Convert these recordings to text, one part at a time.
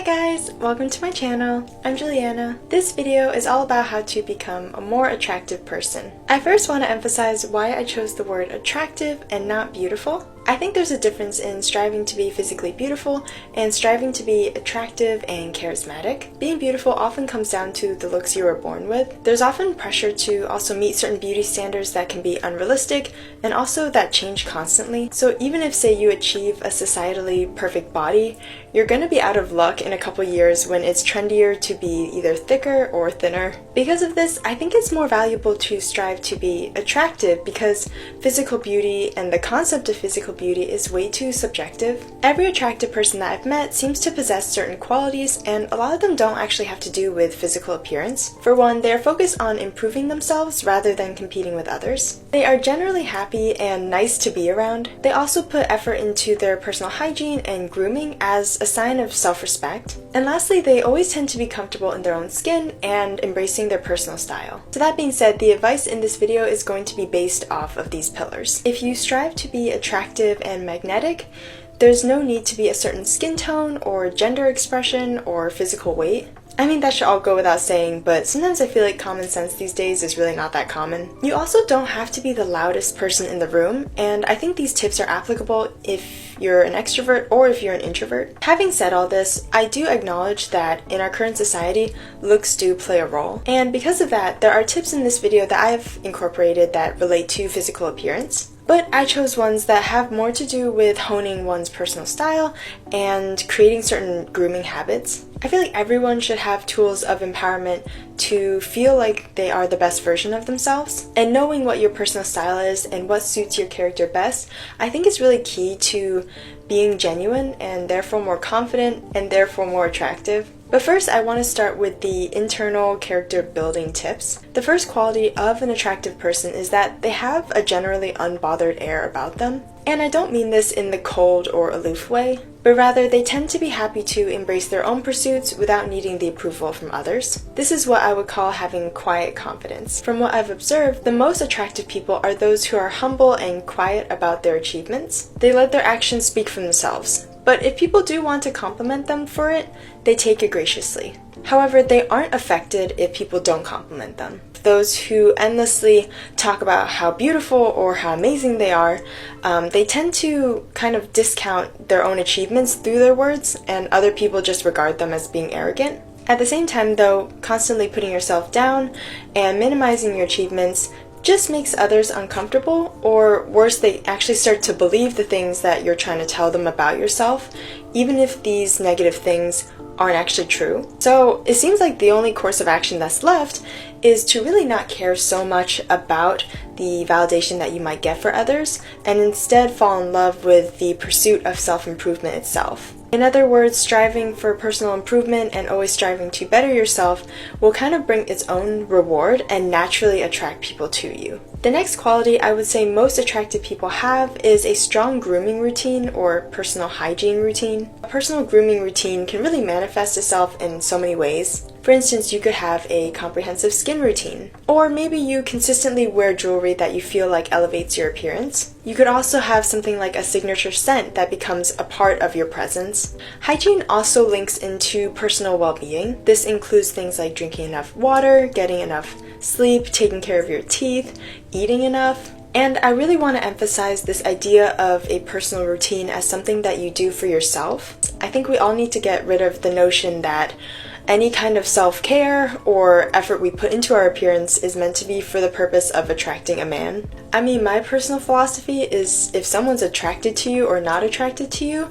guys! Welcome to my channel. I'm Juliana. This video is all about how to become a more attractive person. I first want to emphasize why I chose the word attractive and not beautiful. I think there's a difference in striving to be physically beautiful and striving to be attractive and charismatic. Being beautiful often comes down to the looks you were born with. There's often pressure to also meet certain beauty standards that can be unrealistic and also that change constantly. So even if, say, you achieve a societally perfect body, you're going to be out of luck in a couple years when it's trendier to be either thicker or thinner. Because of this, I think it's more valuable to strive to be attractive because physical beauty and the concept of physical beauty is way too subjective. Every attractive person that I've met seems to possess certain qualities, and a lot of them don't actually have to do with physical appearance. For one, they are focused on improving themselves rather than competing with others. They are generally happy and nice to be around. They also put effort into their personal hygiene and grooming as a sign of self-respect. And lastly, they always tend to be comfortable in their own skin and embracing their personal style. So that being said, the advice in this video is going to be based off of these pillars. If you strive to be attractive and magnetic, there's no need to be a certain skin tone or gender expression or physical weight. I mean, that should all go without saying, but sometimes I feel like common sense these days is really not that common. You also don't have to be the loudest person in the room, and I think these tips are applicable if you're an extrovert or if you're an introvert. Having said all this, I do acknowledge that in our current society, looks do play a role. And because of that, there are tips in this video that I've incorporated that relate to physical appearance. But I chose ones that have more to do with honing one's personal style and creating certain grooming habits. I feel like everyone should have tools of empowerment to feel like they are the best version of themselves. And knowing what your personal style is and what suits your character best, I think is really key to being genuine and therefore more confident and therefore more attractive. But first, I want to start with the internal character building tips. The first quality of an attractive person is that they have a generally unbothered air about them. And I don't mean this in the cold or aloof way, but rather they tend to be happy to embrace their own pursuits without needing the approval from others. This is what I would call having quiet confidence. From what I've observed, the most attractive people are those who are humble and quiet about their achievements. They let their actions speak for themselves. But if people do want to compliment them for it, they take it graciously. However, they aren't affected if people don't compliment them. Those who endlessly talk about how beautiful or how amazing they are, they tend to kind of discount their own achievements through their words, and other people just regard them as being arrogant. At the same time, though, constantly putting yourself down and minimizing your achievements just makes others uncomfortable, or worse, they actually start to believe the things that you're trying to tell them about yourself, even if these negative things aren't actually true. So it seems like the only course of action that's left is to really not care so much about the validation that you might get for others, and instead fall in love with the pursuit of self-improvement itself. In other words, striving for personal improvement and always striving to better yourself will kind of bring its own reward and naturally attract people to you. The next quality I would say most attractive people have is a strong grooming routine or personal hygiene routine. A personal grooming routine can really manifest itself in so many ways. For instance, you could have a comprehensive skin routine, or maybe you consistently wear jewelry that you feel like elevates your appearance. You could also have something like a signature scent that becomes a part of your presence. Hygiene also links into personal well-being. This includes things like drinking enough water, getting enough sleep, taking care of your teeth, eating enough. And I really want to emphasize this idea of a personal routine as something that you do for yourself. I think we all need to get rid of the notion that any kind of self-care or effort we put into our appearance is meant to be for the purpose of attracting a man. I mean, my personal philosophy is if someone's attracted to you or not attracted to you,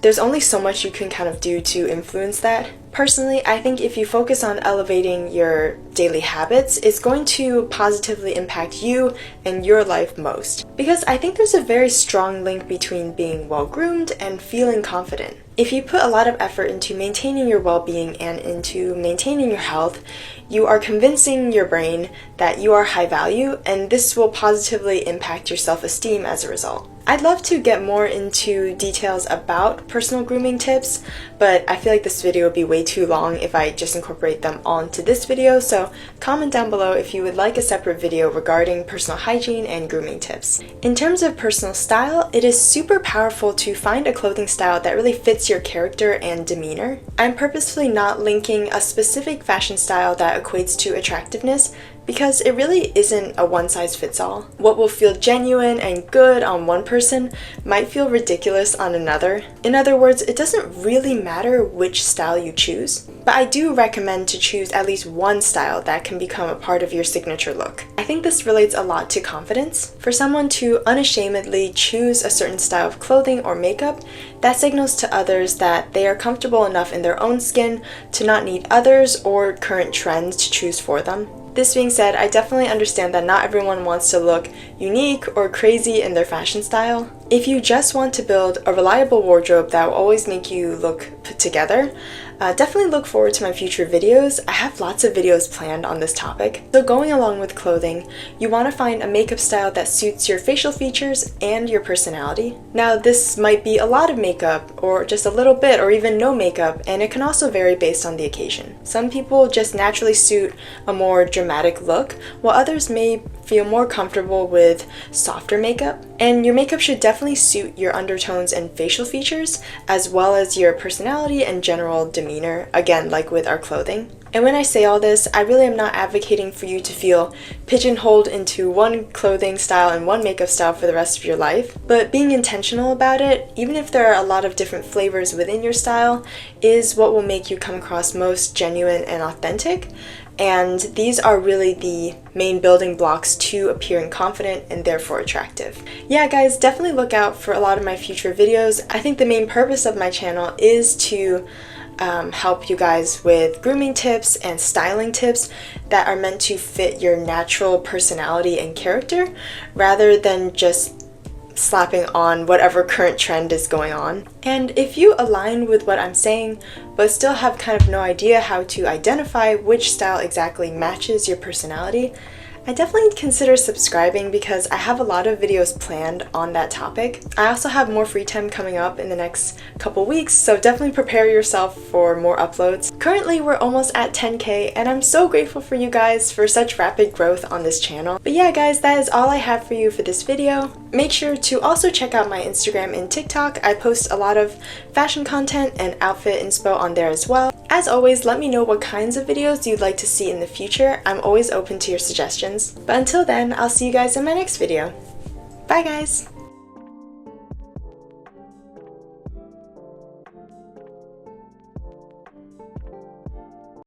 there's only so much you can kind of do to influence that. Personally, I think if you focus on elevating your daily habits, it's going to positively impact you and your life most. Because I think there's a very strong link between being well-groomed and feeling confident. If you put a lot of effort into maintaining your well-being and into maintaining your health, you are convincing your brain that you are high value, and this will positively impact your self-esteem as a result. I'd love to get more into details about personal grooming tips, but I feel like this video would be way too long if I just incorporate them all into this video, so comment down below if you would like a separate video regarding personal hygiene and grooming tips. In terms of personal style, it is super powerful to find a clothing style that really fits your character and demeanor. I'm purposefully not linking a specific fashion style that equates to attractiveness because it really isn't a one-size-fits-all. What will feel genuine and good on one person might feel ridiculous on another. In other words, it doesn't really matter which style you choose, but I do recommend to choose at least one style that can become a part of your signature look. I think this relates a lot to confidence. For someone to unashamedly choose a certain style of clothing or makeup, that signals to others that they are comfortable enough in their own skin to not need others or current trends to choose for them. This being said, I definitely understand that not everyone wants to look unique or crazy in their fashion style. If you just want to build a reliable wardrobe that will always make you look put together, definitely look forward to my future videos. I have lots of videos planned on this topic. So going along with clothing, you want to find a makeup style that suits your facial features and your personality. Now, this might be a lot of makeup or just a little bit or even no makeup, and it can also vary based on the occasion. Some people just naturally suit a more dramatic look, while others may feel more comfortable with softer makeup. And your makeup should definitely suit your undertones and facial features, as well as your personality and general demeanor, again, like with our clothing. And when I say all this, I really am not advocating for you to feel pigeonholed into one clothing style and one makeup style for the rest of your life, but being intentional about it, even if there are a lot of different flavors within your style, is what will make you come across most genuine and authentic. And these are really the main building blocks to appearing confident and therefore attractive. Yeah, guys, definitely look out for a lot of my future videos. I think the main purpose of my channel is to help you guys with grooming tips and styling tips that are meant to fit your natural personality and character, rather than just slapping on whatever current trend is going on. And if you align with what I'm saying, but still have kind of no idea how to identify which style exactly matches your personality, I definitely consider subscribing because I have a lot of videos planned on that topic. I also have more free time coming up in the next couple weeks, so definitely prepare yourself for more uploads. Currently, we're almost at 10K, and I'm so grateful for you guys for such rapid growth on this channel. But yeah, guys, that is all I have for you for this video. Make sure to also check out my Instagram and TikTok. I post a lot of fashion content and outfit inspo on there as well. As always, let me know what kinds of videos you'd like to see in the future. I'm always open to your suggestions. But until then, I'll see you guys in my next video. Bye, guys!